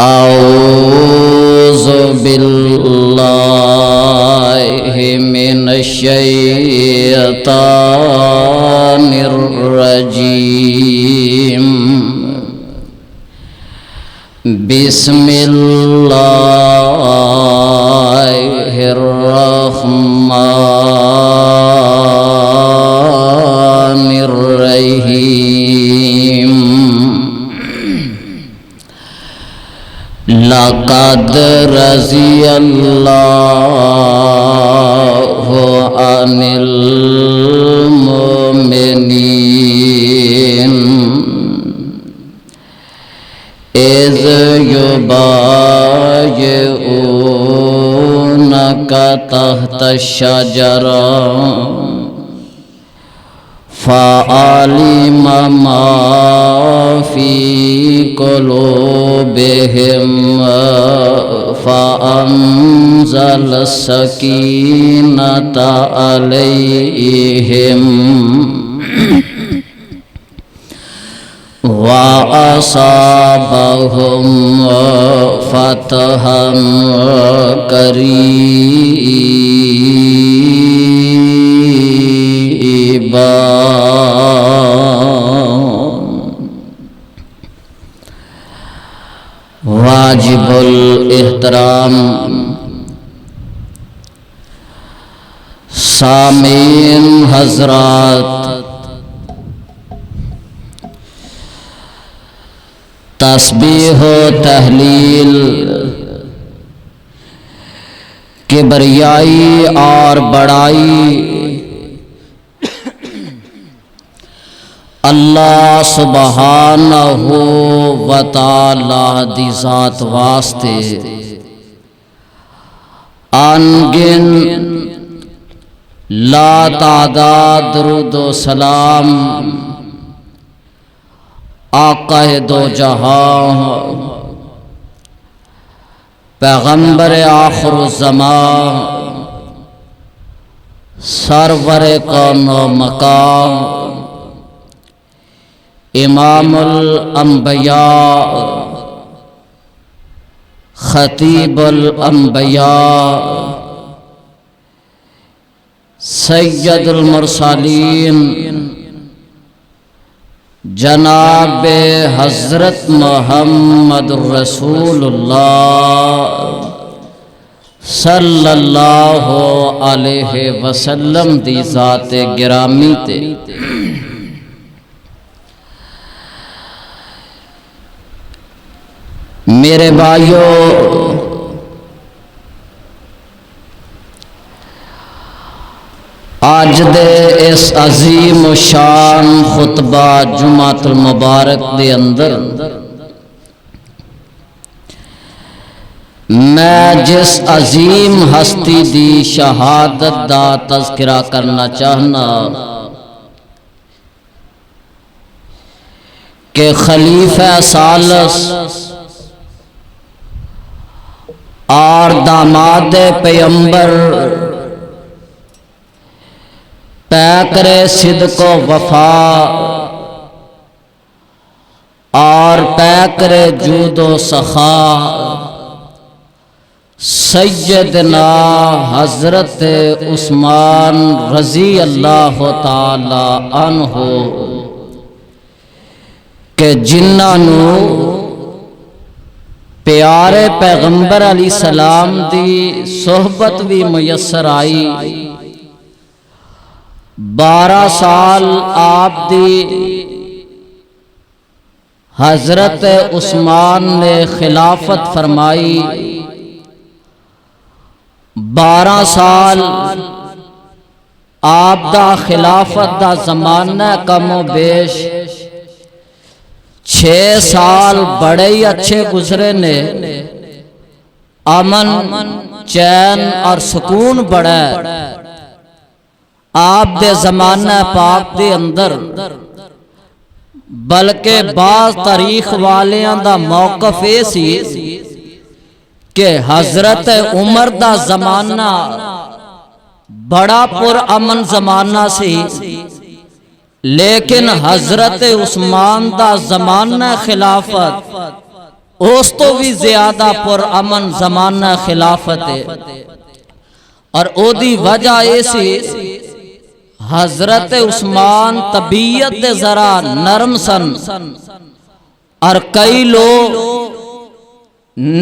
اعوذ باللہ من الشیطان الرجیم بسم اللہ الرحمن الرحیم لقد رضی اللہ عن المؤمنین اذ یبایعونک تحت الشجرہ فعلم ما فی قلوبہم فانزل السکینۃ علیہم وَأَصَابَهُمْ فَتْحًا قَرِيبًا واجب الاحترام سامعین حضرات، تسبیح و تحلیل، کبریائی اور بڑائی اللہ سبحانہ و تعالی دی ذات واسطے انگن لا تعداد درود و سلام آقا دو جہاں پیغمبر آخر الزمان سرور کون و مقام امام الانبیاء خطیب الانبیاء سید المرسلین جناب حضرت محمد رسول اللہ صلی اللہ علیہ وسلم دی ذات گرامی تے میرے بھائیو، آج دے اس عظیم و شان خطبہ جمعۃ المبارک دے اندر میں جس عظیم ہستی دی شہادت دا تذکرہ کرنا چاہنا کہ خلیفہ ثالث اور داماد پیمبر پیکر صدق و وفا اور پیکر جود و سخا سیدنا حضرت عثمان رضی اللہ تعالی عنہ کہ جنہاں نو پیارے پیغمبر علیہ السلام دی صحبت بھی میسر آئی، 12 سال آپ دی حضرت عثمان نے خلافت فرمائی، 12 سال آپ دا خلافت دا زمانہ کم و بیش 6 سال بڑے ہی اچھے گزرے نے، امن چین اور سکون بڑا آپ دے زمانہ پاک دے اندر، بلکہ بعض تاریخ والیاں دا موقف ایسی کہ حضرت عمر دا زمانہ بڑا پر امن زمانہ سی، لیکن حضرت عثمان دا زمانہ خلافت اس تو بھی زیادہ پر امن زمانہ خلافت ہے، اور او دی وجہ ایسی حضرت عثمان طبیعت ذرا نرم سن، اور کئی لوگ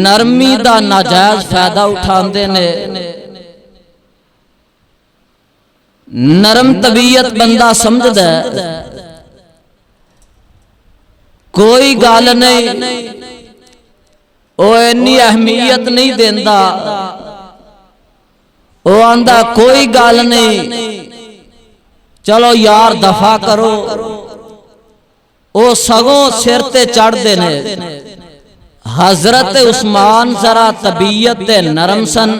نرمی دا ناجائز فائدہ اٹھاندے نے۔ نرم طبیعت بندہ سمجھدا ہے کوئی گل نہیں، او اینی اہمیت نہیں دیندا، او آندا کوئی گل نہیں چلو یار دفع کرو، او سگوں سر تے چڑھ دے نے۔ حضرت عثمان ذرا طبیعت نرم سن،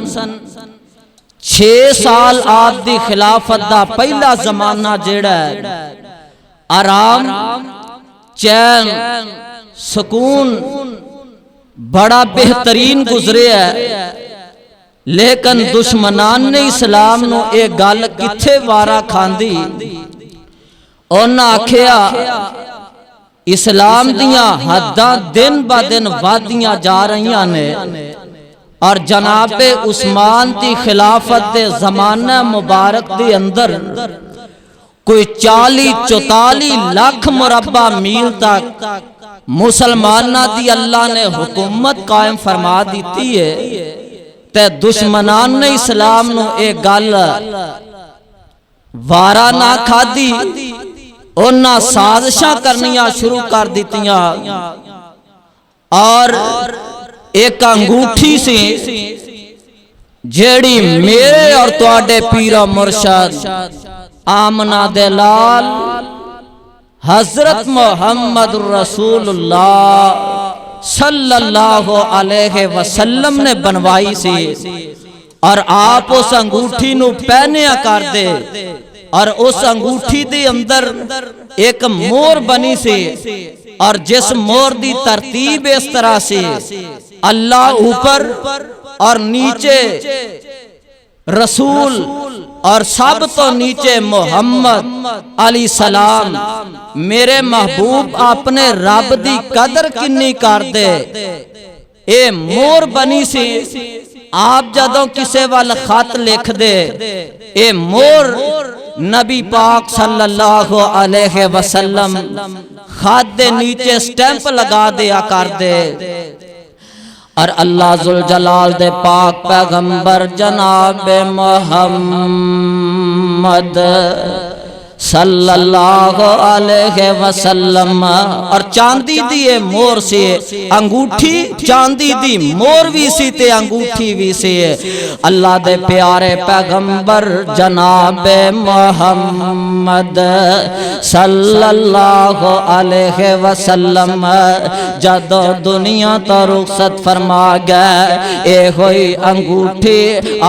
6 سال آپ دی خلافت دا پہلا زمانہ جیڑا ہے آرام، چین، سکون بڑا بہترین گزرے ہے، لیکن دشمنان نے اسلام نو ایک گل کتھے وارا کھاندی، انہاں آکھیا اسلام دیاں حداں دن با دن وادیاں جا رہیاں نے، اور جناب عثمان دی خلافت دے زمانہ مبارک دے اندر کوئی 40-44 لاکھ مربع میل تک مسلمانہ دی اللہ نے حکومت قائم فرما دیتی ہے، تے دشمنان نے اسلام نو ایک گل وارا نہ کھادی، انہاں سازشاں کرنیاں شروع کر دیتیاں، اور ایک انگوٹھی سی جیڑی میرے اور تواڈے پیرا مرشد آمنہ دے لال حضرت محمد رسول اللہ صلی اللہ علیہ وسلم نے بنوائی سی، اور آپ اس انگوٹھی نو پہنیا کر دے، اور اس انگوٹھی دے اندر ایک مور بنی سی، اور جس مور دی ترتیب اس طرح سے اللہ اوپر اور نیچے رسول اور سب تو نیچے محمد علیہ السلام، میرے محبوب اپنے رب دی قدر کنی کر دے، اے مور بنی سی، آپ جدوں کسے وال خط لکھ دے، اے مور نبی پاک صلی اللہ علیہ وسلم خط دے نیچے سٹیمپ لگا دیا کر دے، اور اللہ ذوالجلال دے پاک پیغمبر جناب محمد صلی اللہ علیہ وسلم، اور چاندی دی مور سے انگوٹھی، چاندی دی مور بھی سی تے انگوٹھی بھی سی، اللہ دے پیارے پیغمبر جناب محمد صلی اللہ علیہ وسلم جدو دنیا تو رخصت فرما گئے، اے ہوئی انگوٹھی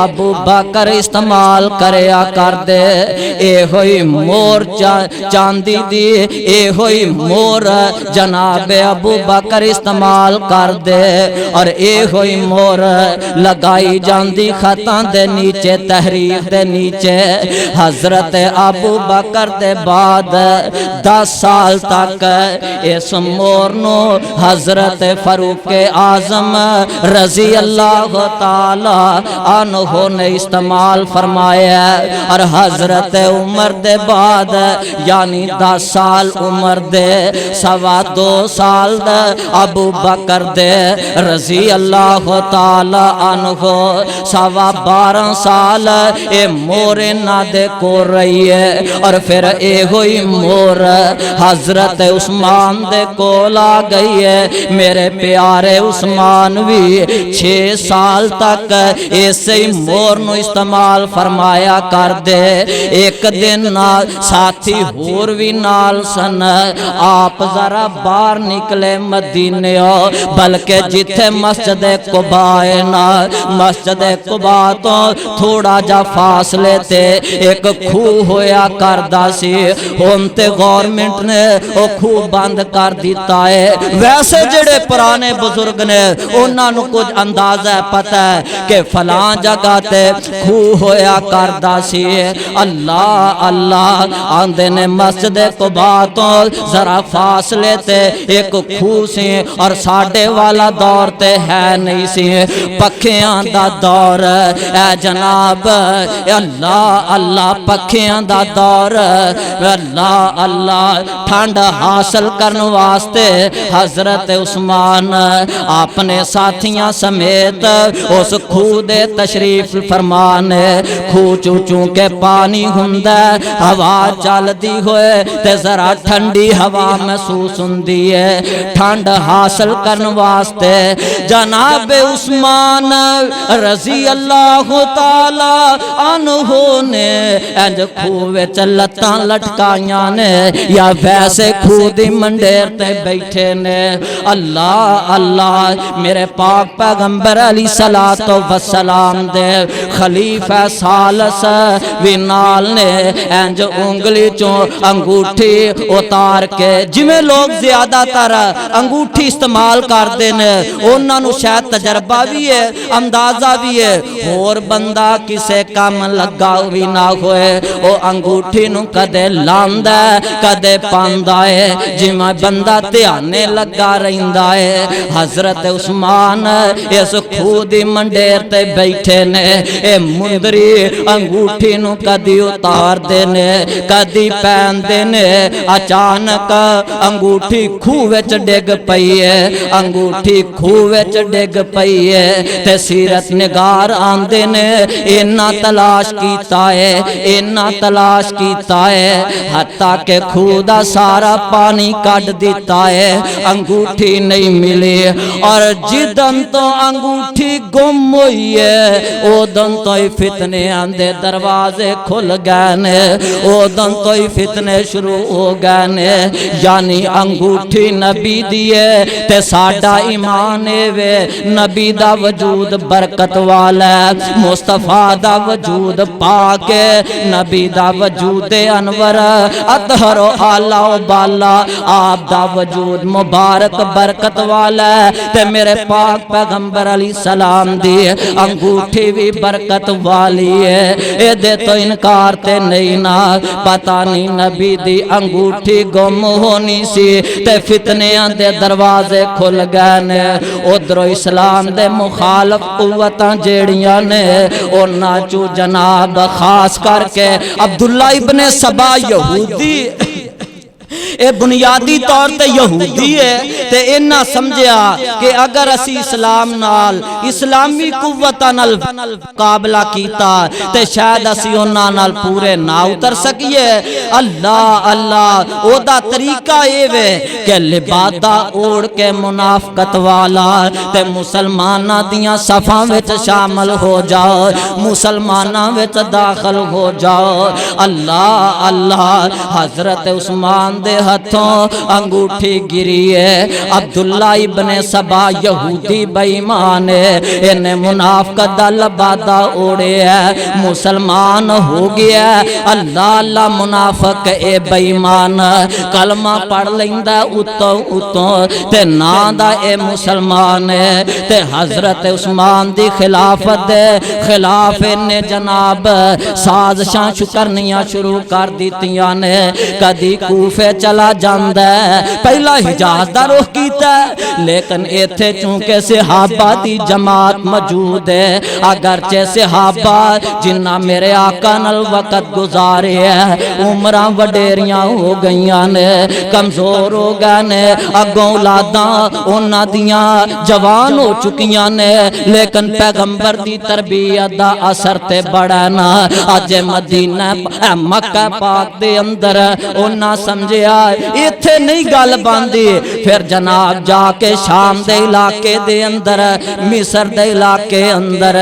ابو بکر استعمال کریا کر دے، اے ہوئی مور چاندی دی، اے ہوئی مور جناب ابو بکر استعمال کر دے، اور اے ہوئی مور لگائی جاندی خطاں دے نیچے، تحریر دے نیچے، حضرت ابو بکر دے بعد 10 سال تک اس مور نو حضرت فاروق اعظم رضی اللہ تعالی عنہ نے استعمال فرمایا، اور حضرت عمر دے بعد یعنی 10 سال عمر دے، 2.25 سال دے ابو بکر دے رضی اللہ تعالی عنہ، 12.5 سال اے مور نہ دے کو رہی ہے، اور پھر اے ہوئی مور حضرت عثمان دے کو لا گئی ہے، میرے پیارے عثمان بھی 6 سال تک ایسے مور نو استعمال فرمایا کر دے۔ ایک دن ساتھی ہور بھی نال سن، آپ ذرا باہر نکلے مدینے، بلکہ جتھے مسجد قباء ہے نا، مسجد قباء تو تھوڑا جا فاصلے تے ایک کھوہ ہویا کردا سی، ہن تے گورنمنٹ نے او کھوہ بند کر دیتا ہے، ویسے جڑے پرانے بزرگ نے انہاں نو کچھ اندازہ پتہ ہے کہ فلاں جگہ تے کھوہ ہویا کردا سی۔ اللہ اللہ آندے نے مسجد قباء تو ذرا فاصلے تے ایک کھو سی اور ساڈے والا دور تے ہے نہیں سی پکھیاں دا دور اے جناب اللہ اللہ پکھیاں دا دور اللہ اللہ ٹھنڈ حاصل کرن واسطے حضرت عثمان اپنے ساتھیاں سمیت اس کھو دے تشریف فرمانے کھو چوں چوں کے پانی ہوندا ہوا چلدی ہوئے تے ذرا ٹھنڈی ہوا محسوس ہوندی ہے ٹھنڈ حاصل کرن واسطے جناب عثمان رضی اللہ تعالی عنہ نے انج کھو وچ لتاں لٹکائیاں نے یا ویسے کھو دی منڈیر تے بیٹھے نے اللہ اللہ میرے پاک پیغمبر علیہ الصلوۃ والسلام دے خلیفہ ثالث وی نال نے انج انگلی چوں انگوٹھی اتار کے جویں لوگ زیادہ تر انگوٹھی استعمال کردے نے انہاں نوں شاید تجربہ بھی ہے اندازہ بھی ہے اور بندہ کسے کام لگا بھی نہ ہوئے او انگوٹھی نوں کدے لاندا ہے کدے پاندا ہے جویں بندہ دھیانے لگا رہندا ہے حضرت عثمان اس کھو دی منڈیر تے بیٹھے نے اے مندری انگوٹھی نوں کدی اتار دے نے کدی پہن دے نے اچانک انگوٹھی کھو وچ ڈگ پئی ہے انگوٹھی کھو وچ ڈگ پئی ہے تے سیرت نگار آندے نے اینا تلاش کیتا ہے اینا تلاش کیتا ہے حتیٰ کہ کھو دا سارا پانی کڈ دیتا ہے انگوٹھی نہیں ملی اور جدن تو انگوٹھی گم ہوئی ہے او دن تو ہی فتنے آندے دروازے کھل گئے نے او دن تو ہی فتنے شروع ہو گئے نے یعنی انگوٹھی نبی دیے تے ساڈا ایمان وے نبی دا وجود برکت والا مصطفیٰ دا وجود پاک نبی دا وجود انور اطہر و اعلیٰ و بالا آپ دا وجود مبارک برکت والا تے میرے پاک پیغمبر علیہ السلام دی انگوٹھی بھی برکت والی ہے اے دے تو انکار تے نہیں نا پتہ نہیں نبی دی انگوٹھی گم ہونی سی تے فتنیاں دے دروازے کھل گئے نے ادھروں اسلام دے مخالف قوتاں جیڑیاں نے انہاں چوں جناب خاص کر کے عبداللہ ابن سبا یہودی اے بنیادی طور تے یہودی ہے تے انہاں سمجھیا کہ اگر اسی اسلام نال اسلامی قوتاں نال مقابلہ کیتا تے شاید اسی انہاں نال پورے نہ اتر سکیے اللہ اللہ او دا طریقہ اے وے کہ لبادہ اوڑ کے منافقت والا تے مسلماناں دیاں صفاں وچ شامل ہو جاؤ مسلماناں وچ داخل ہو جاؤ اللہ اللہ حضرت عثمان دے ہتھوں انگوٹھی گری ہے عبداللہ ابن سبا یہودی بے ایمان ہے انہیں منافقت دا لبادہ اوڑے ہے مسلمان ہو گیا اللہ اللہ منافق اے بے ایمان کلمہ پڑھ لیندہ اتوں اتوں تے ناندہ اے مسلمان ہے تے حضرت عثمان دی خلافت دے خلاف انہیں جناب سازشاں شکرنیاں شروع کر دیتیاں نے کدی کوفے چلا جاندہ ہے پہلا حجاز دا رخ کیتا ہے لیکن ایتھے چونکہ صحابہ دی جماعت موجود ہے اگرچہ صحابہ جنہ میرے آقا نال وقت گزارے ہیں عمرہ وڈیریاں ہو گئیاں نے کمزور ہو گئے نے اگوں اولاداں انہاں دیاں جوان ہو چکیاں نے لیکن پیغمبر دی تربیت دا اثر تے بڑا نا اج مدینہ مکہ پاک دے اندر انہاں سمجھیا ایتھے نہیں گل باندھی پھر جناب جا کے شام دے علاقے دے اندر مصر دے علاقے اندر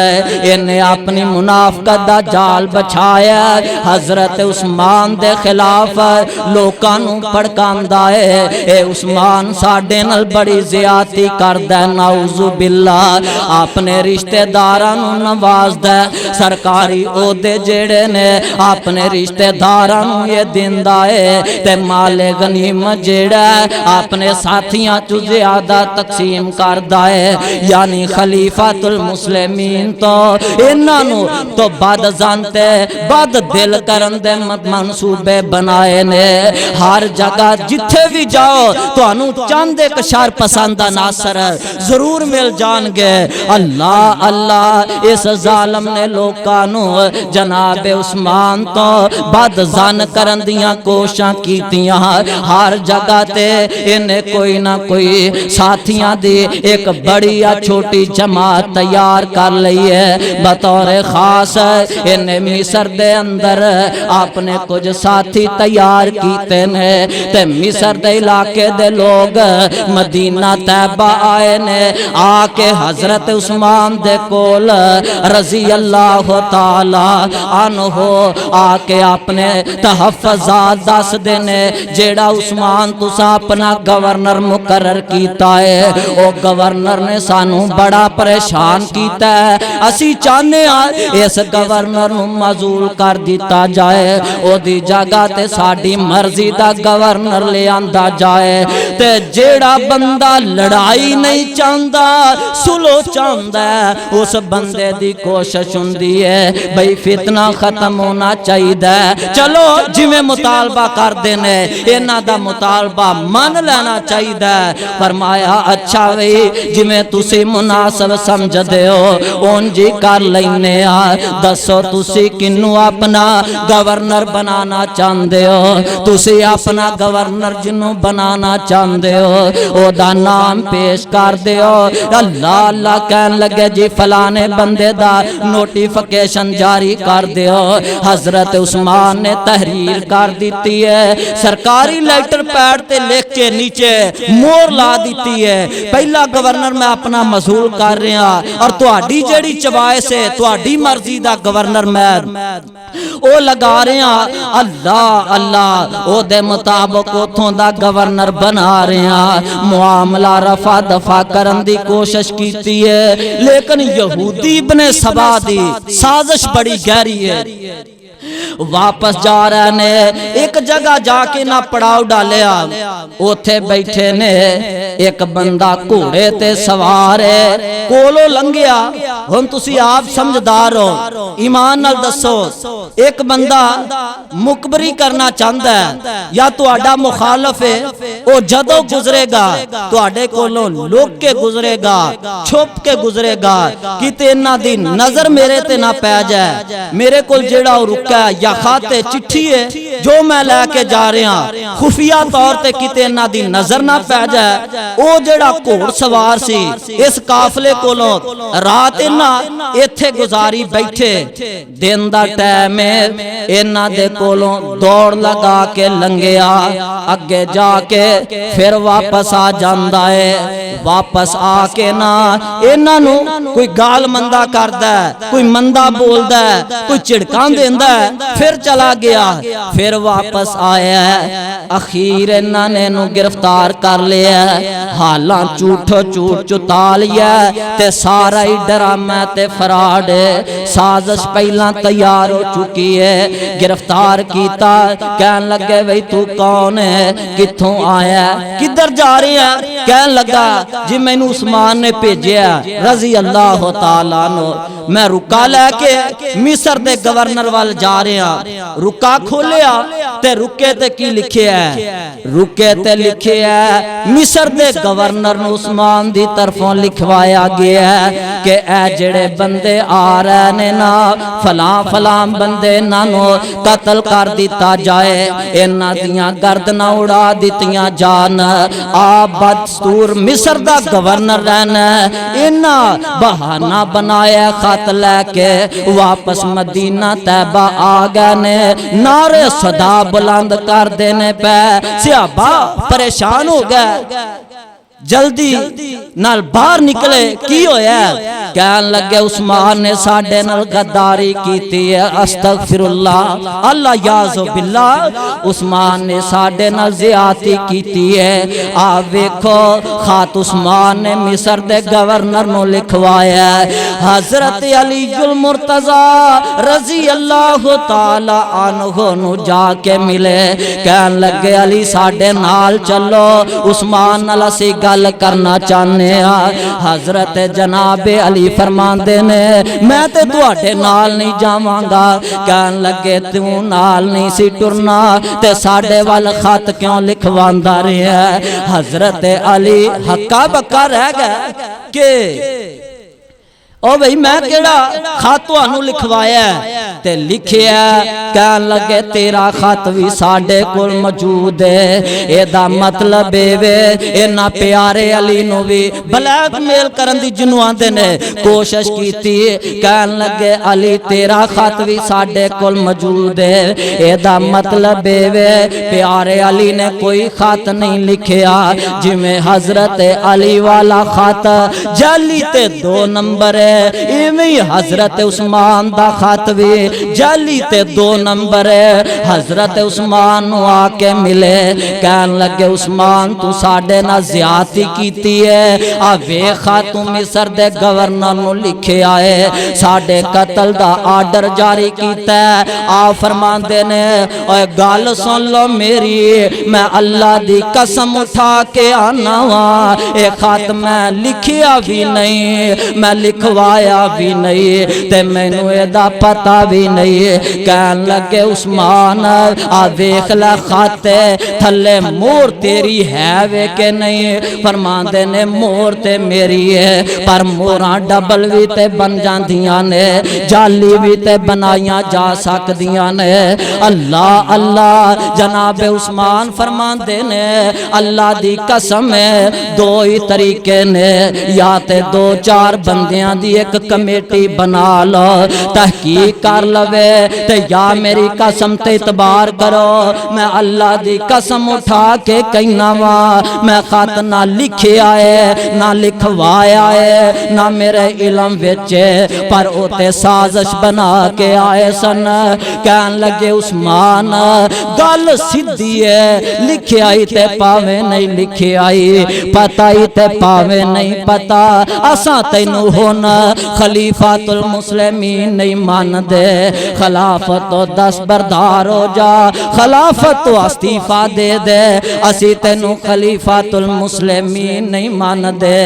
انہیں اپنی منافقت دا جال بچھایا حضرت عثمان دے خلاف لوکاں نوں پڑکاندا ہے اے عثمان ساڈے نال بڑی زیادتی کردا ہے نعوذ باللہ اپنے رشتہ داراں نوں نوازدا ہے سرکاری عہدے جڑے نے اپنے رشتہ داراں نوں یہ دیندا ہے تے مال غنیمت جیڑا ہے اپنے ساتھیاں چ زیادہ تقسیم کردا ہے یعنی خلیفۃ المسلمین تو انہاں نو تو بد زن تے بد دل کرن دے منصوبے بنائے نے ہر جگہ جتھے بھی جاؤ تانوں چند ایک شر پسند عناصر ضرور مل جان گے اللہ اللہ اس ظالم نے لوکاں نو جناب عثمان تو بد زن کرن دیاں کوششاں کیتیاں ہر جگہ تے انہیں کوئی نہ کوئی ساتھیاں دی ایک بڑی یا چھوٹی جماعت تیار کر لئی ہے بطور خاص انہیں مصر دے اندر اپنے کچھ ساتھی تیار کیتے نے تے مصر دے علاقے دے لوگ مدینہ طیبہ آئے نے آ کے حضرت عثمان دے کول رضی اللہ تعالی عنہ آ کے اپنے تحفظات دس دینے جیڑا عثمان تسا اپنا گورنر مقرر کیتا ہے او گورنر نے سانو بڑا پریشان کیتا ہے اسی چاہنے اس گورنر نو معزول کر دیتا جائے او دی جگہ تے ساڈی مرضی دا گورنر لے آندا جائے تے جیڑا بندہ لڑائی نہیں چاہندا سلو چاہندا ہے اس بندے دی کوشش ہوندی ہے بھئی فتنہ ختم ہونا چاہیے چلو جویں مطالبہ کر دینے انہاں دا مطالبہ مان لینا چاہیے فرمایا اچھا وی جویں تسی مناسب سمجھ دے ہو اون جی کر لینے دسو تسی کنوں اپنا گورنر بنانا چاہندے ہو تسی اپنا گورنر جنوں بنانا چاہندے ہو او دا نام پیش کر دیو اللہ اللہ کہن لگے جی فلانے بندے دا نوٹیفیکیشن جاری کر دیو حضرت عثمان نے تحریر کر دیتی ہے سرکاری لیٹر پیڈ تے لکھ کے نیچے مور لا دیتی ہے پہلا گورنر میں اپنا معزول کر رہا اور تہاڈی جیڑی چوائس ہے تہاڈی مرضی دا گورنر میں او لگا رہا اللہ اللہ او دے مطابق اتھوں دا گورنر بنا رہا معاملہ رفع دفع کرن دی کوشش کیتی ہے لیکن یہودی ابن سبا دی سازش بڑی گہری ہے واپس جا رہے نے ایک جگہ جا کے نہ پڑاؤ ڈالیا اوتھے بیٹھے نے ایک بندہ گھوڑے تے سوار ہے کولو لنگیا ہن تسی آپ سمجھدار ہو ایمان نال دسو ایک بندہ مکبری کرنا چاہندا ہے یا تہاڈا مخالف ہے او جدوں گزرے گا تہاڈے کولوں لوک کے گزرے گا چھپ کے گزرے گا کتے انہاں دی نظر میرے تے نہ پے جائے میرے کول جیڑا او رکا یا خاتے چٹھی ہے جو میں لے کے جا رہا خفیہ طور تے کتے انہاں دی نظر نہ پے جائے او جیڑا گھوڑ سوار سی اس قافلے کولوں رات انہاں ایتھے گزاری بیٹھے دن دا ٹائم انہاں دے کولوں دوڑ لگا کے لنگیا اگے جا کے پھر واپس آ جاندا ہے واپس آ کے نا انہاں نو کوئی گال مندہ کردا ہے کوئی مندہ بولدا ہے کوئی چڑکاں دیندا ہے پھر چلا گیا پھر واپس آیا ہے اخیر انہاں نے نو گرفتار کر لیا حالاں جھوٹو جھوٹ چتا لیا تے سارا ہی ڈرامہ تے فراڈ سازش پہلا تیار ہو چکی ہے گرفتار کیتا کہن لگے بھئی تو کون ہے کتھوں آیا کدھر جا رہے ہیں کہن لگا جی میں نو عثمان نے بھیجیا رضی اللہ تعالیٰ عنہ میں رکا لے کے مصر دے گورنر وال جا رہے ہیں رکا کھولیا تے رکے تے کی لکھے ہے رکے تے لکھے ہے مصر دے گورنر نو عثمان دی طرفوں لکھوایا گیا ہے کہ اے جڑے بندے آ رہے نے نا فلاں فلاں بندے نانو قتل کر دیتا جائے انہاں دیاں گردناں اڑا دیتیاں جان آپ بدستور مصر دا گورنر رہنا انہاں بہانہ بنایا خط لے کے واپس مدینہ طیبہ آ گئے نے نعرے صدا بلند کر دینے پہ صحابہ پریشان ہو گئے جلدی نال باہر نکلے کی ہویا کہن لگے عثمان نے ساڈے نال غداری کیتی ہے استغفر اللہ اللہ یعوذ باللہ عثمان نے ساڈے نال زیادتی کیتی ہے آپ ویکھو خط عثمان نے مصر دے گورنر نو لکھوایا ہے حضرت علی المرتضی رضی اللہ تعالی عنہ نو جا کے ملے کہن لگے علی ساڈے نال چلو عثمان نال اسی گل کرنا چاہنے حضرت جناب علی فرماندے نے میں تے تواڈے نال نہیں جاواں گا کہن لگے تو نال نہیں سی ٹرنا تے ساڈے وال خط کیوں لکھواندا رہیا ہے حضرت علی ہکا بکا رہ گیا کہ او بھئی میں کیڑا خط تانوں لکھوایا تے لکھیا کہن لگے تیرا خط بھی ساڈے کول موجود ہے اے دا مطلب اے انہاں پیارے علی نو بھی بلیک میل کرن دی جنوں آندے نے کوشش کیتی کہن لگے علی تیرا خط بھی ساڈے کول موجود ہے اے دا مطلب اے پیارے علی نے کوئی خط نہیں لکھیا جویں حضرت علی والا خط جعلی تے 2 نمبر ہے ایویں حضرت عثمان دا خط بھی جعلی تے 2 نمبر ہے حضرت عثمان نو آ کے ملے کہن لگے عثمان تو ساڈے نال زیادتی کیتی ہے آ ویکھا تو مصر دے گورنر نو لکھیا ہے ساڈے قتل دا آرڈر جاری کیتا ہے آ فرماندے نے اوے گل سن لو میری میں اللہ دی قسم اٹھا کے آنا وا اے خط میں لکھیا بھی نہیں میں لکھوایا بھی نہیں تے مینوں اے دا پتہ بھی نہیں کہن لگے عثمان آ ویکھ لے خط تھلے مور تیری ہے وے کہ نہیں فرماندے نے مور تے میری ہے پر موراں ڈبل بھی تے بن جاندیاں نے جعلی بھی تے بنائیاں جا سکدیاں نے اللہ اللہ جناب عثمان فرماندے نے اللہ دی قسم ہے 2 ہی طریقے نے یا تے 2-4 بندیاں دی ایک کمیٹی بنا لو تحقیق کر لوے تے یا میری قسم تے اعتبار کرو میں اللہ دی قسم اٹھا کے کہنا وا میں خط نہ لکھیا ہے نہ لکھوایا ہے نہ میرے علم وچ پر او تے سازش بنا کے آئے سن کہن لگے عثمان گل سیدھی ہے لکھیا ہی تے پاویں نہیں لکھیا ہی پتہ ہی تے پاویں نہیں پتہ اساں تینوں ہن خلیفۃ المسلمین نہیں مان دے خلافت تو دستبردار ہو جا خلافت تو استعفا دے دے اسی تینوں خلیفۃ المسلمین نہیں مان دے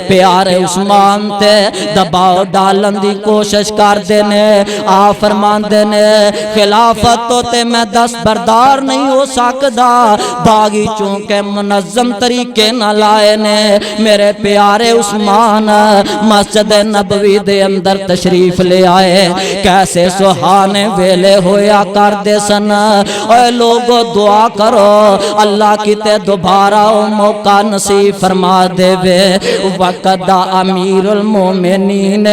پیارے عثمان تے دباؤ ڈالن دی کوشش کر دے نے آ فرماندے نے خلافت تو تے میں دستبردار نہیں ہو سکدا باغی چونکہ منظم طریقے نہ لائے نے میرے پیارے عثمان مسجد نبوی دے اندر تشریف لے آئے کیسے سہانے ویلے ہویا کر دے سن اے لوگو دعا کرو اللہ کی تے دوبارہ موقع نصیب فرما دے وے وقت دا امیر المومنین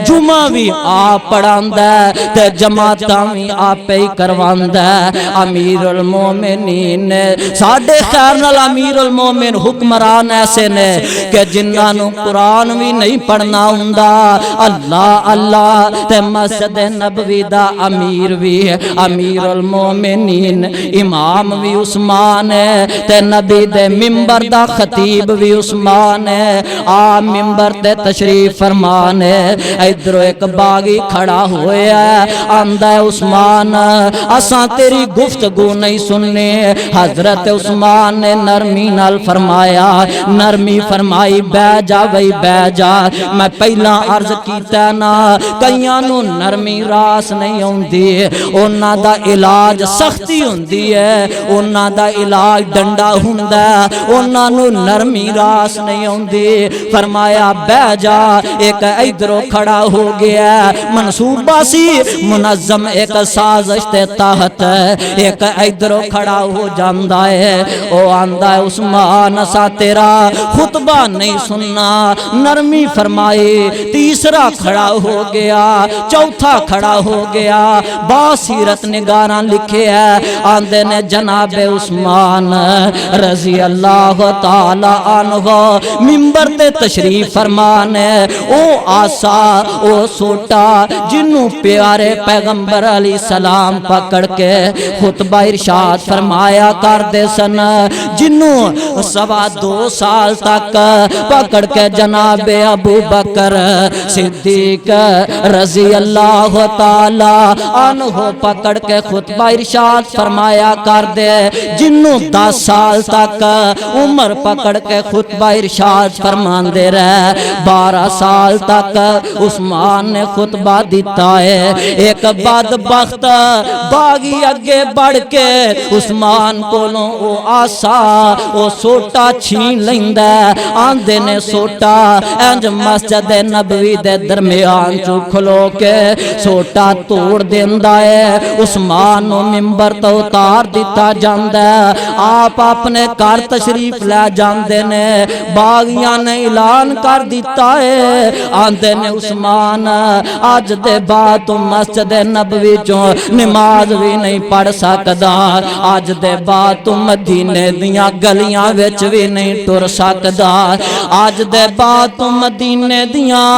جمعہ بھی آپ پڑھاندا ہے تے جماعتاں بھی آپ ہی کرواندہ ہے امیر المومنین ساڈے خیر نال امیر المومن حکمران ایسے نے کہ جنہاں نو قرآن بھی نہیں پڑھنا ہوندا اللہ اللہ تے مسجد نبوی دا امیر بھی امیر المومنین امام بھی عثمان ہے تے نبی دے منبر دا خطیب بھی عثمان ہے آ منبر تے تشریف فرمان ہے ادھر ایک باغی کھڑا ہویا ہے آندا ہے عثمان اساں تیری گفتگو نہیں سننے حضرت عثمان نے نرمی نال فرمایا نرمی فرمائی بہ جا بھئی بہ جا میں پہلا عرض کیتا نا کئیاں نو نرمی راس نہیں ہوندی انہاں دا علاج سختی ہوندی ہے انہاں دا علاج ڈنڈا ہوندا انہاں نو نرمی راس نہیں ہوندی فرمایا بہ جا ایک ادھروں کھڑا ہو گیا منصوبہ سی منظم ایک سازش تے تحت ایک ادھروں کھڑا ہو جاندا ہے او آندا ہے عثمان سا تیرا خطبہ نہیں سننا نرمی فرمائی تیسرا کھڑا ہو گیا، چوتھا کھڑا ہو گیا، باصیرت نگاراں لکھے ہے آندے نے جناب عثمان رضی اللہ تعالی عنہ منبر تے تشریف فرمانے او آسا او سوٹا جنوں پیارے پیغمبر علیہ السلام پکڑ کے خطبہ ارشاد فرمایا کردے سن، جنوں 2.25 سال تک پکڑ کے جناب ابو بکر صدیق رضی اللہ تعالی عنہ پکڑ کے خطبہ ارشاد فرمایا کردے، جنوں 10 سال تک عمر پکڑ کے خطبہ ارشاد فرماندے رہے، 12 سال تک عثمان نے خطبہ دیتا ہے۔ ایک بدبخت باغی اگے بڑھ کے عثمان کولوں او آسا او سوٹا چھین لیندا ہے، آندے نے سوٹا انج مسجد نبوی دے درمیان چوں کھلو کے سوٹا توڑ دیندا ہے، عثمان نو منبر تو اتار دیتا جاندا ہے، آپ اپنے گھر تشریف لے جاندے نے، باغیاں نے اعلان کر دیتا ہے، آندے نے عثمان اج دے بعد تو مسجد نبوی چوں نماز بھی نہیں پڑھ سکدا، اج دے بعد تو مدینے دیاں گلیاں وچ بھی نہیں ٹر سکدا، اج دے بعد تو مدینے دیاں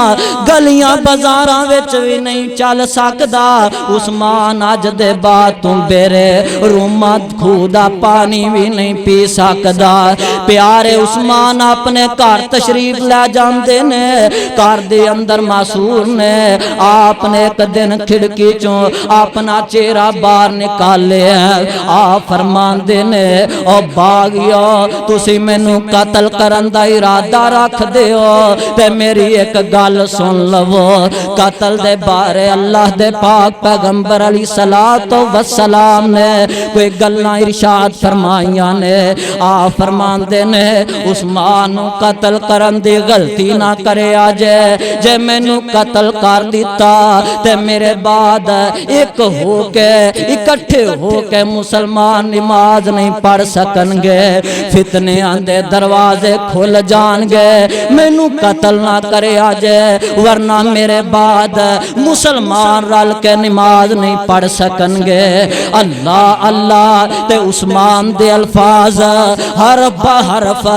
گلیاں بازاراں وچ بھی نہیں چل سکدا، عثمان اج دے بعد تو بیرے روما کھودا پانی بھی نہیں پی سکدا۔ پیارے عثمان اپنے گھر تشریف لے جاندے نے، گھر دے اندر معصور نے آپ نے ایک دن کھڑکی چوں اپنا چہرہ باہر نکالے ہے، آپ فرماندے نے او باغیو تسی مینوں قتل کرن دا ارادہ رکھ دیو تے میری ایک گل سن لو، قتل دے بارے اللہ دے پاک پیغمبر علیہ الصلوۃ والسلام نے کوئی گلاں ارشاد فرمائیاں نے، آپ فرماندے نے عثمان نو قتل کرن دی غلطی نہ کرے آجے، جے مینوں قتل کر دیتا تے میرے بعد ایک ہو کے اکٹھے ہو کے مسلمان نماز نہیں پڑھ سکن گے، فتنے آندے دروازے کھل جان گے، مینوں قتل نہ کرے آجے ورنہ میرے بعد مسلمان رل کے نماز نہیں پڑھ سکن گے۔ اللہ اللہ تے عثمان دے الفاظ حرف بحرف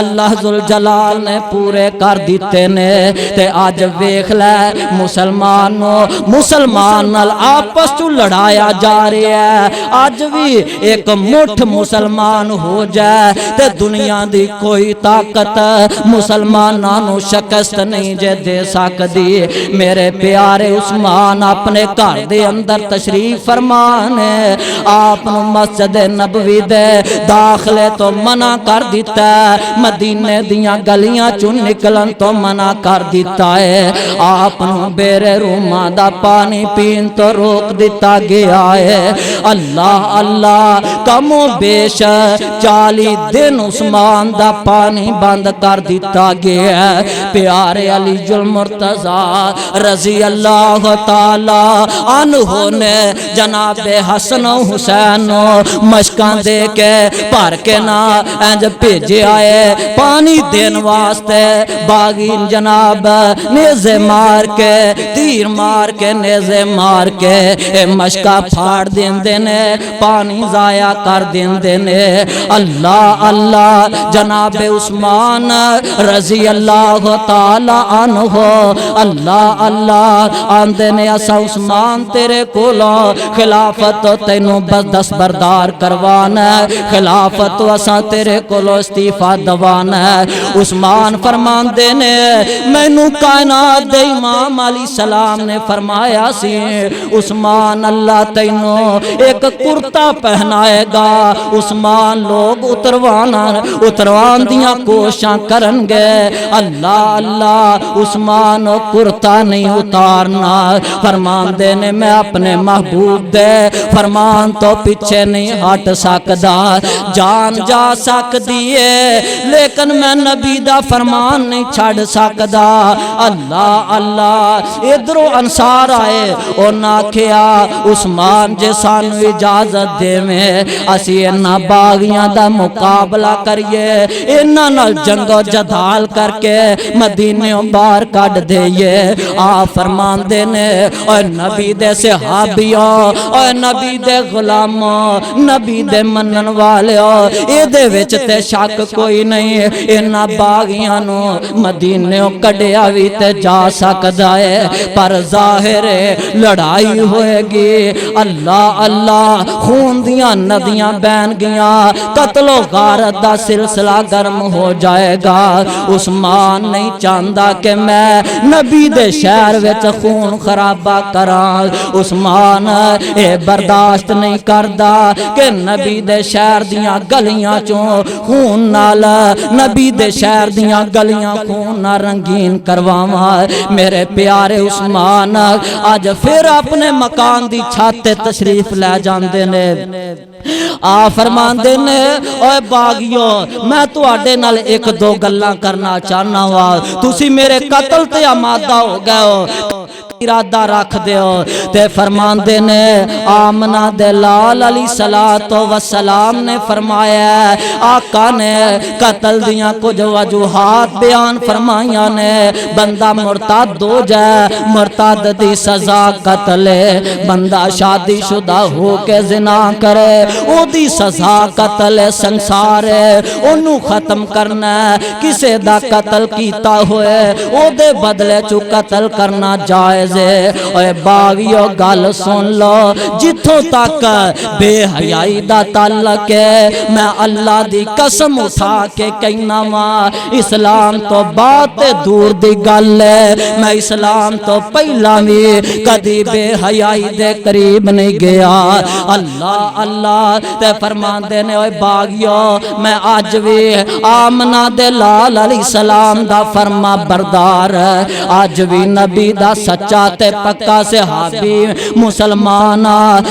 اللہ ذوالجلال نے پورے کر دیتے نے، تے آج ویکھ لے مسلمان نال آپس چ لڑایا جا رہا ہے، آج بھی ایک مٹھ مسلمان ہو جائے تے دنیا دی کوئی طاقت مسلماناں نو شکست نہیں جے دے سکدی۔ میرے پیارے عثمان اپنے گھر دے اندر تشریف فرمانے، آپ نو مسجد نبوی دے داخلے تو منع کر دیتا ہے، مدینے دیاں گلیاں چوں نکلن تو منع کر دیتا ہے، آپ نو بیرے روما دا پانی پین تو روک دیتا گیا ہے۔ اللہ اللہ کم و بیش 40 دن عثمان دا پانی بند کر دیتا گیا ہے۔ پیارے علی المرتضی رضی اللہ تعالی عنہ نے جناب حسن و حسین مشکاں دے کے بھر کے نہ انج بھیجے آئے پانی دین واسطے، باغی جناب نیزے مار کے تیر مار کے نیزے مار کے مشکا پھاڑ دیندے نے، پانی ضائع کر دیندے نے۔ اللہ اللہ جناب عثمان رضی اللہ تعالی عنہ اللہ اللہ آندے نے اسا عثمان تیرے کولوں خلافت تینوں بس دستبردار کروانا ہے، خلافت اسا تیرے کولوں استعفا دوانا ہے۔ عثمان فرماندے نے مینوں کائنات دے امام علیہ السلام نے فرمایا سی عثمان اللہ تینوں ایک کرتا پہنائے گا، عثمان لوگ اتروان دیاں کوشاں کرن گے، اللہ اللہ عثمان کرتا نہیں اتارنا، فرماندے نے میں اپنے محبوب دے فرمان تو پیچھے نہیں ہٹ سکدا، جان جا سکدی ہے لیکن میں نبی دا فرمان نہیں چھڑ سکدا۔ اللہ اللہ ادھروں انصار آئے انہاں کیا عثمان جے سانو اجازت دے میں اسی انہاں باغیاں دا مقابلہ کریے، انہاں نال جنگ و جدال کر کے مدینے باہر کڈ دئیے آ فرماندے نے اے نبی دے صحابیوں اے نبی دے غلاموں نبی دے منن والیو اے دے وچ تے شک کوئی نہیں انہاں باغیاں نو مدینےوں کڈیا وی تے جا سکدا ہے پر ظاہر لڑائی ہوئے گی اللہ اللہ خون دیاں ندیاں بہن گیاں قتل و غارت دا سلسلہ گرم ہو جائے گا عثمان نہیں چاہندا کہ میں نبی دے شہر وچ خون خرابہ کراں عثمان اے برداشت نہیں کردا کہ نبی دے شہر دیاں گلیاں چوں خون نال نبی دے شہر دیاں گلیاں خون نال رنگین کرواواں میرے پیارے عثمان آج پھر اپنے مکان دی چھت تے تشریف لے جاندے نے آ فرماندے نے اوے باغیو میں تواڈے نال ایک دو گلاں کرنا چاہنا وا تسی میرے قتل تے آمادہ ہو گئے ہو ارادہ رکھ دیو تے فرماندے نے آمنہ دے لال علیہ السلام نے فرمایا آقا نے قتل دیاں کچھ وجوہات بیان فرمائیاں نے بندہ مرتد ہو جائے مرتد دی سزا قتل ہے بندہ شادی شدہ ہو کے زنا کرے او دی سزا قتل سنسار ہے انہوں ختم کرنا ہے کسے دا قتل کیتا ہوئے او دے بدلے چو قتل کرنا جائز اے باغیو گل سن لو جتھوں تک بے حیائی دا تعلق ہے میں اللہ دی قسم اٹھا کے کہنا وا اسلام تو بات دور دی گل ہے میں اسلام تو پہلا بھی کدی بے حیائی دے قریب نہیں گیا اللہ اللہ تے فرماندے نے اے باغیو میں آج بھی آمنہ دے لال علیہ السلام دا فرما بردار آج بھی نبی دا سچا تے پکا صحابی مسلمان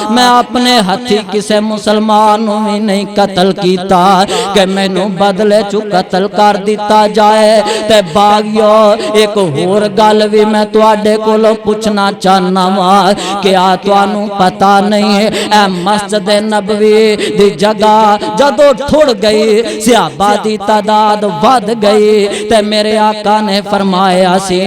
میں اپنے ہتھی کسے مسلمان بھی نہیں قتل کیتا کہ میں نو بدلے چو قتل کر دیتا جائے تے باغیو ایک اور گل بھی میں تواڈے کولوں پوچھنا چاہنا وا کہ آ توانوں پتہ نہیں اے مسجد نبوی دی جگہ جدوں تھڑ گئی صحابہ دی تعداد ود گئی تے میرے آقا نے فرمایا سی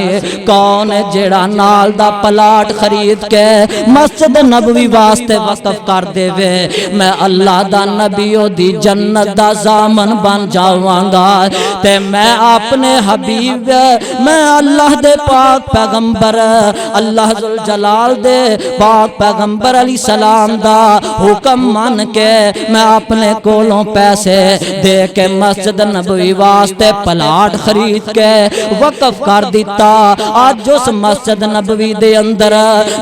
کون جیڑا نال دا پلاٹ خرید کے مسجد نبوی واسطے وقف کر دے وے میں اللہ دا نبیو دی جنت دا ضامن بن جاواں گا تے میں اپنے حبیب میں اللہ دے پاک پیغمبر اللہ ذوالجلال دے پاک پیغمبر علیہ السلام دا حکم مان کے میں اپنے کولوں پیسے دے کے مسجد نبوی واسطے پلاٹ خرید کے وقف کر دیتا آج اس مسجد نبوی دے اندر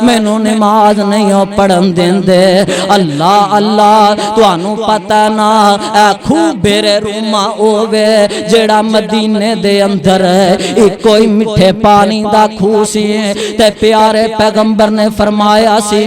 میں نو نماز نہیں ہو پڑھن دین دے اللہ اللہ توانو پتہ نا اے خوب بیرے روما اووے جیڑا مدینے دے اندر ایک کوئی مٹھے پانی دا خوسی تے پیارے پیغمبر نے فرمایا سی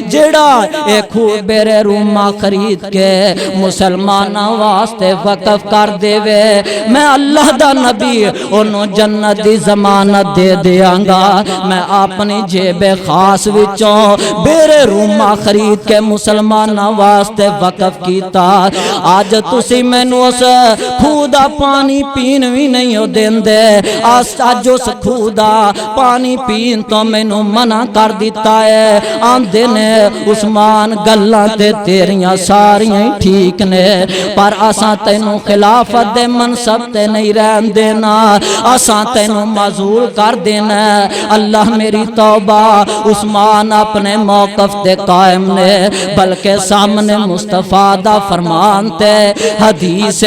جیڑا ایک خوب بیرے روما خرید کے مسلمانہ واسطے وقف کر دے وے میں اللہ دا نبی انہوں جنت دی ضمانت دے دیاں گا میں اپنی جیب خاص وچوں بیرے روما خرید کے مسلمانہ واسطے وقف کیتا آج تسی مینوں اس خدا پانی پین بھی نہیں ہو دین دے آج اس خدا پانی پین تو مینوں منع کر دیتا ہے آندے نے عثمان گلاں تے تیریاں ساریاں ٹھیک نے پر اساں تینوں خلافت دے منصب تے نہیں رہن دینا اساں تینوں معذور کر دینا اللہ میری توبہ عثمان اپنے موقف تے قائم نے بلکہ سامنے مصطفیٰ دا فرمان تے حدیث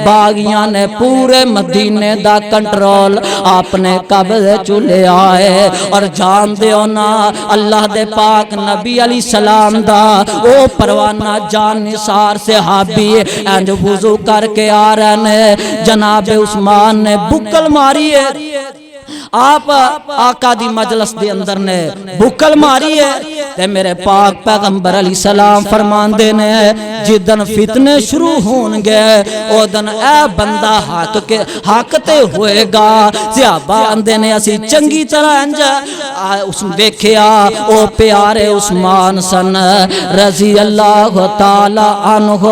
باغیاں نے پورے مدینے دا کنٹرول اپنے قبضے چلے آئے اور جان دیو نا اللہ دے پاک نبی علیہ السلام دا او پروانہ جان نثار صحابی انج وضو کر کے آ رہے نے جناب عثمان نے بکل ماری ہے آپ آقا دی مجلس دے اندر نے بکل ماری ہے تے میرے پاک پیغمبر علیہ السلام فرمان دے نے جدن فتنے شروع ہون گے او دن اے بندہ حق تے ہوئے گا صحابہ اندے نے اسی چنگی طرح انجا اس ویکھیا او پیارے عثمان سن رضی اللہ تعالی عنہ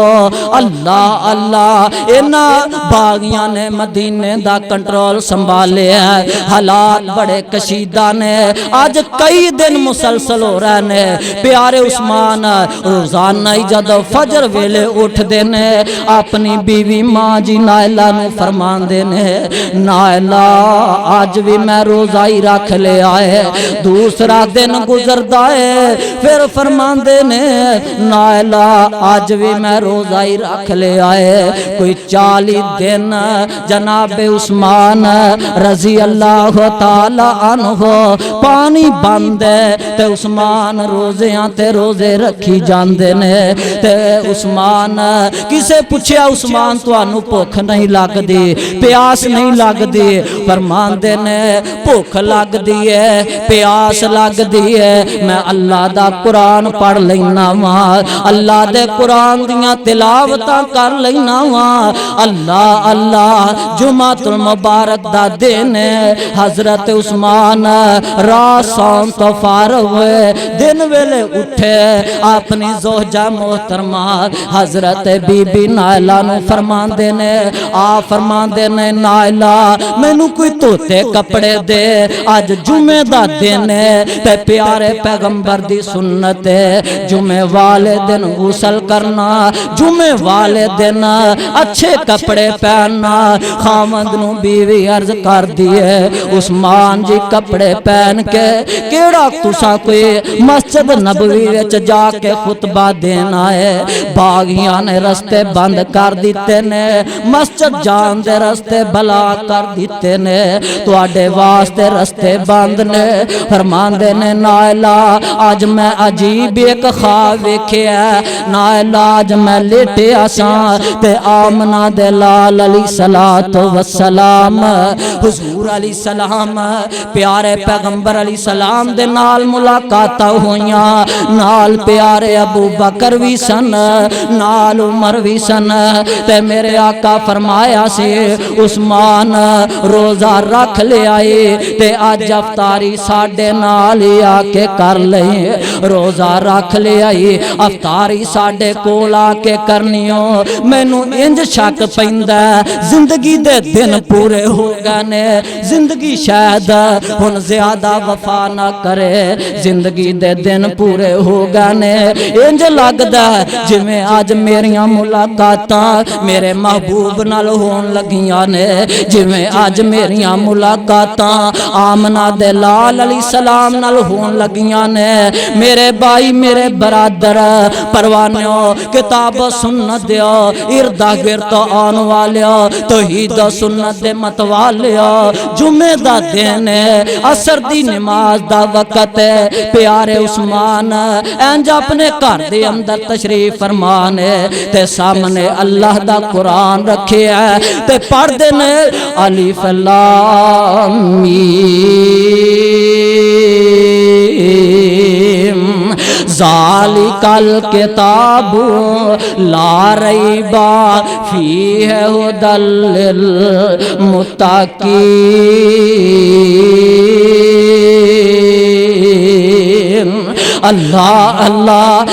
اللہ اللہ انہاں باغیاں نے مدینے دا کنٹرول سنبھالے ہے حالات بڑے کشیدہ نے آج کئی دن مسلسل ہو رہے نے پیارے عثمان روزانہ ہی جد فجر ویلے اٹھ دینے اپنی بیوی ماں جی نائلہ نو فرمان دینے نائلہ آج بھی میں روزہ ہی رکھ لے آئے دوسرا دن گزر دائے پھر فرمان دینے نائلہ آج بھی میں روزہ ہی رکھ لے آئے کوئی 40 دن جناب عثمان رضی اللہ تعالی عنہ پانی بند ہے تے عثمان روزیاں تے روزے رکھی جاندے نے تے عثمان کسے پوچھیا عثمان تانوں بھوک نہیں لگ دی پیاس نہیں لگ دی فرمان دے نے بھوک لگ دی ہے پیاس لگ دی ہے میں اللہ دا قرآن پڑھ لینا وا اللہ دے قرآن دیاں تلاوتاں کر لینا وا اللہ اللہ جمعۃ المبارک دا دن حضرت عثمان راسان تو فارغ ہوئے دن ویلے اٹھے اپنی زوجہ محترمہ حضرت بی بی نائلہ نو فرمان دینے فرمان دینے نائلہ مینوں کوئی توتے کپڑے دے آج جمعہ دا دن تے پیارے پیغمبر دی سنت جمعہ والے دن غسل کرنا جمعہ والے دن اچھے کپڑے پہننا خامد نو بیوی عرض کر دیے عثمان جی کپڑے پہن کے کیڑا تسا کوئی مسجد نبوی وچ جا کے خطبہ دینا ہے باغیاں نے رستے بند کر دیتے نے مسجد جان دے رستے بلا کر دیتے نے تواڈے واسطے رستے بند نے فرمان دے نے نائلہ آج میں عجیب ایک خواب ویکھیا نائلہ آج میں لیٹیا ساں تے آمنہ دے لال علیہ الصلوۃ والسلام حضور علیہ السلام پیارے پیغمبر علیہ السلام دے نال ملاقاتاں ہویاں نال پیارے ابو بکر وی سن نال عمر وی سن تے میرے آقا فرمایا سی عثمان روزہ رکھ لے آئے تے اج افطاری ساڈے نال ہی آ کے کر لے روزہ رکھ لے آئے افطاری ساڈے کول آ کے کرنیو مینوں انج شک پیندا زندگی دے دن پورے ہو گئے نے زندگی شاید ہن زیادہ وفا نہ کرے زندگی دے دن پورے ہو گئے نے انج لگدا جویں اج میریاں ملاقاتاں میرے محبوب نال ہون لگیاں نے جویں اج میریاں ملاقاتاں آمنہ دے لال علیہ السلام نال ہون لگیاں نے میرے بھائی میرے برادر پروانیو کتاب سنت دیو اردا گرد آن والیو توحید سنت دے مت والیو جمعہ دا دن عصر دی نماز دا وقت پیارے عثمان انج اپنے گھر دے اندر تشریف فرمانے تے سامنے اللہ دا قرآن رکھے ہے تے پڑھ دے نے الف لام میم ذالک الکتاب لا ریب فیہ ھدی للمتقین اللہ اللہ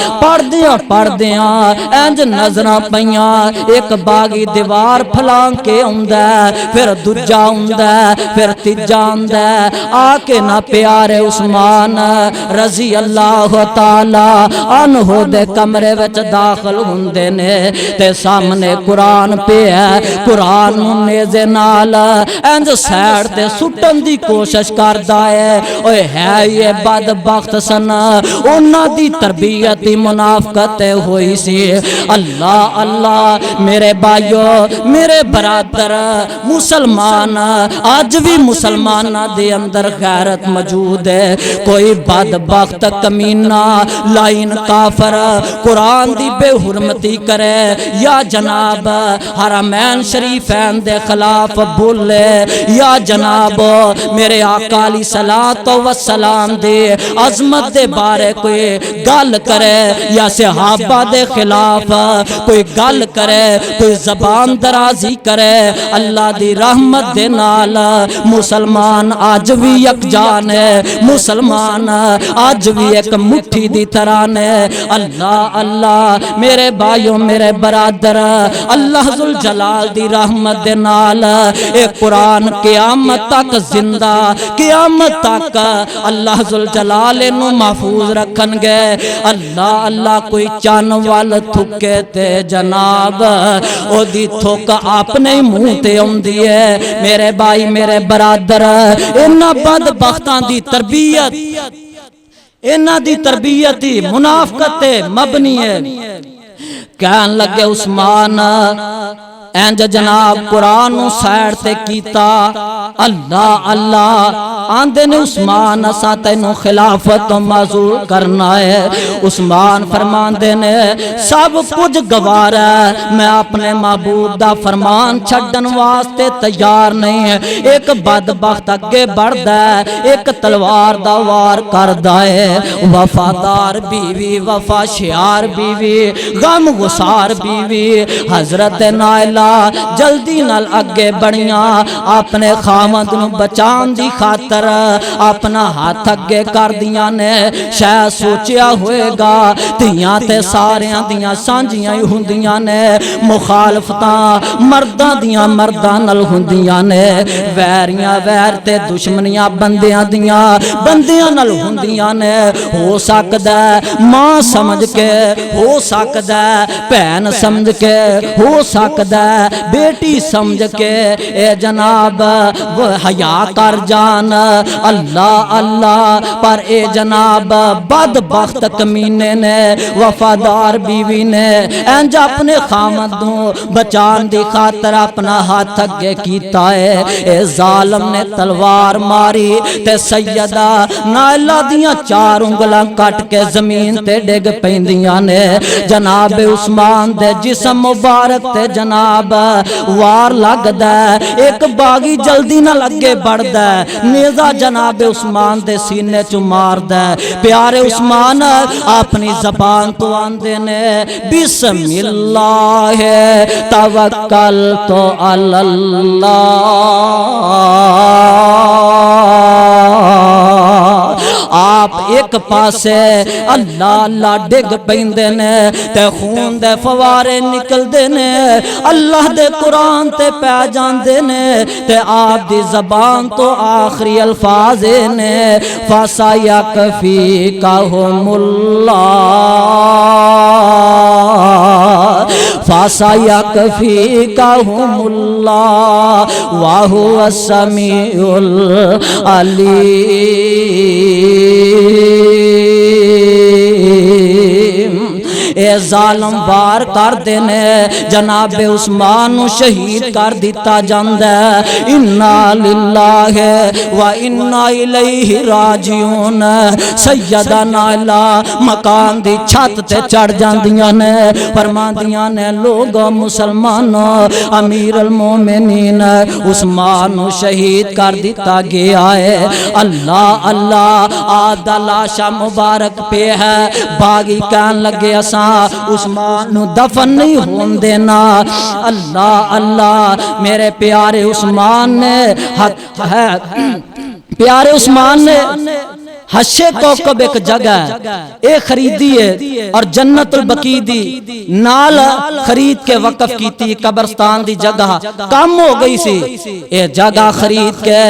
پڑھ دیاں انج نظراں پیاں ایک باغی دیوار پھلان کے آندا پھر دوجا آندا پھر تیجا آندا آ کے نہ پیارے عثمان رضی اللہ تعالی عنہ دے کمرے وچ داخل ہوندے نے تے سامنے قرآن پہ ہے قرآن نیزے نال انج سیڑ تے سٹن دی کوشش کردا ہے اوے ہے یہ بدبخت سن انہاں دی تربیت دی منافقت ہوئی سی اللہ اللہ میرے بھائیو میرے برادر مسلمان آج بھی مسلماناں دے اندر غیرت موجود ہے کوئی بدبخت کمینہ لائن کافر قرآن دی بے حرمتی کرے یا جناب حرمین شریفین دے خلاف بولے یا جناب میرے آقا علیہ الصلوۃ والسلام دے عظمت دے بارے کوئی گل کرے یا صحابہ دے خلاف کوئی گل کرے، کوئی زبان درازی کرے، اللہ دی رحمت دے نال مسلمان آج بھی یکجان ہے، مسلمان آج بھی ایک مٹھی دی طرح نے۔ اللہ اللہ میرے بھائیوں میرے برادر، اللہ ذوالجلال دی رحمت دے نال اے قرآن قیامت تک زندہ، قیامت تک اللہ ذوالجلال نو محفوظ رکھن گے۔ اللہ اللہ کوئی چان وال تھکے تے جناب او دی تھک اپنے منہ تے اوندی ہے۔ میرے بھائی میرے برادر، انہاں بدبختاں دی تربیت، انہاں دی تربیت ہی منافقت تے مبنی ہے۔ کہن لگے عثمان اینج جناب قرآن نو سائر تے کیتا، اللہ اللہ آندے نے عثمان اسا تینو خلافت معزول کرنا ہے۔ عثمان فرماندے نے سب کچھ گوار ہے، میں اپنے معبود دا فرمان چھڈن واسطے تیار نہیں ہے۔ ایک بدبخت اگے بڑھدا ہے، ایک تلوار دا وار کردا ہے۔ وفادار بیوی، وفا شعار بیوی، غم گسار بیوی حضرت نائلہ جلدی نال اگے بڑھیاں، اپنے خامد نو بچان دی خاطر اپنا ہاتھ اگے کر دیاں نے۔ شاید سوچیا ہوئے گا تیاں تے ساریاں دیاں سانجیاں ہی ہوندیاں نے، مخالفتاں مرداں دیاں مرداں نال ہوندیاں نے، ویریاں ویر تے دشمنیاں بندیاں دیاں بندیاں نال ہوندیاں نے۔ ہو سکدا ہے ماں سمجھ کے، ہو سکدا ہے بہن سمجھ کے، ہو سکدا ہے بیٹی سمجھ کے اے جناب حیا کر جان، اللہ اللہ، پر اے جناب بدبخت کمینے نے، وفادار بیوی نے انج اپنے خامد نو بچان دی خاطر اپنا ہاتھ اگے کیتا ہے۔ اے ظالم نے تلوار ماری تے سیدہ نائلہ دیاں 4 انگلاں کٹ کے زمین تے ڈگ پیندیاں نے۔ جناب عثمان دے جسم مبارک تے جناب وار لگدا ہے، ایک باغی جلدی نہ لگے بڑھدا ہے، نیزہ جناب عثمان دے سینے چ ماردا ہے۔ پیارے عثمان اپنی زبان تو آندے نے بسم اللہ توکلت علی اللہ، آپ ایک پاسے اللہ اللہ ڈگ پیندے نے تے خون دے فوارے نکل دے نے، اللہ دے قرآن تے پہ جاندے نے تے آپ دی زبان تو آخری الفاظ نے فَسَيَكْفِيكَهُمُ اللَّهُ فَسَيَكْفِيكَهُمُ اللَّهُ وَهُوَ السَّمِيعُ الْعَلِيمُ۔ اے ظالم وار کر دینے، جناب عثمان شہید کر دیتا جاندہ ہے۔ انا للہ و انا الیہ راجعون۔ سیدہ نائلہ مکان دی چھت تے چڑھ جاندیاں نے، فرماندیاں نے لوگ مسلمانوں امیر المومنین عثمان شہید کر دیتا گیا ہے۔ اللہ اللہ آدھا لاشا مبارک پہ ہے، باغی کہن لگے اساں عثمان نو دفن نہیں ہون دینا۔ اللہ اللہ میرے پیارے عثمان نے حق ہے، پیارے عثمان نے حشے کوکب ایک جگہ ایک خریدی ہے اور جنت البقیع دی نال خرید کے وقف کی تھی، قبرستان دی جگہ کم ہو گئی سی، اے جگہ خرید کے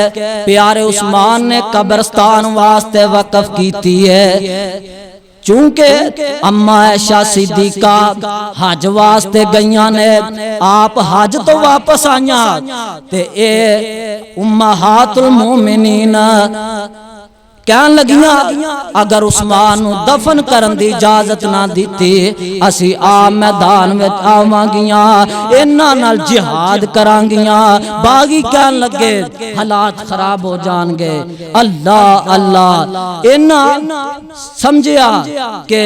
پیارے عثمان نے قبرستان واسطے وقف کی تھی ہے۔ چونکہ اما عائشہ صدیقہ حج واسطے گئیاں نے، آپ حج تو واپس آئیاں تے اے امہات المومنین کہن لگیاں اگر عثمان نو دفن کرن دی اجازت نہ دیتی اسی عام میدان وچ آواںگیاں، انہاں نال جہاد کرانگیاں۔ باغی کہن لگے حالات خراب ہو جان گے۔ اللہ اللہ انہاں سمجھیا کہ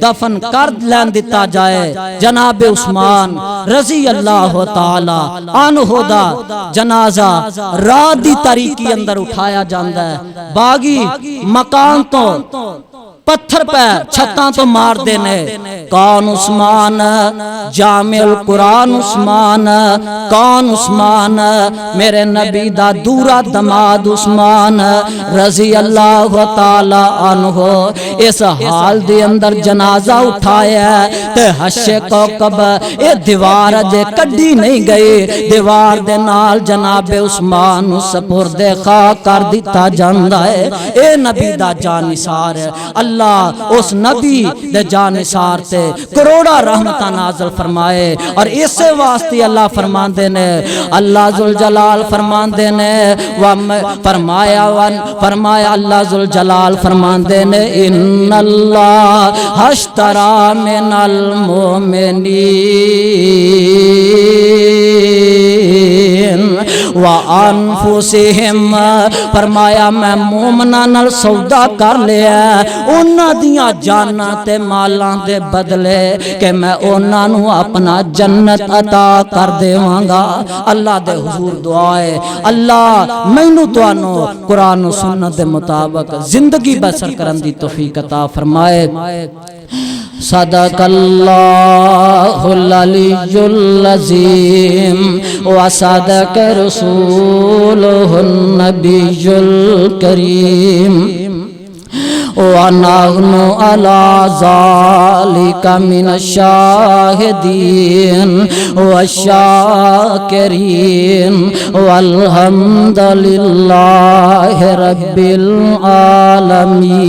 دفن کر لین دیتا جائے، جناب عثمان رضی اللہ تعالی عنہ دا جنازہ رات دی تاریکی اندر اٹھایا جاندا ہے۔ باغی مکان تو پتھر پہ چھتاں تو مار دینے کون عثمان جامع القرآن عثمان کون عثمان میرے نبی دا دورا دماد عثمان رضی اللہ تعالی عنہ اس حال دے اندر جنازہ اٹھایا تے حش کوکب اے دیوار جے کڈی نہیں گئی دیوار دے نال جناب عثمان سپرد خاک کر دیتا جاندا ہے اے نبی دا جانثار اللہ اس نبی دے جانثار تے کروڑا رحمتہ نازل فرمائے اور اسے واسطے اللہ فرماندے نے اللہ ذوالجلال فرماندے نے فرمایا اللہ ذوالجلال فرماندے نے ان اللہ اشترى من المؤمنین وانفسہم فرمایا میں مومناں نال سودا کر لیا انہاں دیاں جاناں تے مالاں دے بدلے کہ میں انہاں نو اپنا جنت عطا کر دیواں گا اللہ دے حضور دعا ہے اللہ مینوں تانوں قرآن و سنت دے مطابق زندگی بسر کرن دی توفیق عطا فرمائے صدق اللہ العلی العظیم وصدق رسولہ النبی الکریم ونحن على ذلك من الشاهدين والشاكرين والحمد لله رب العالمين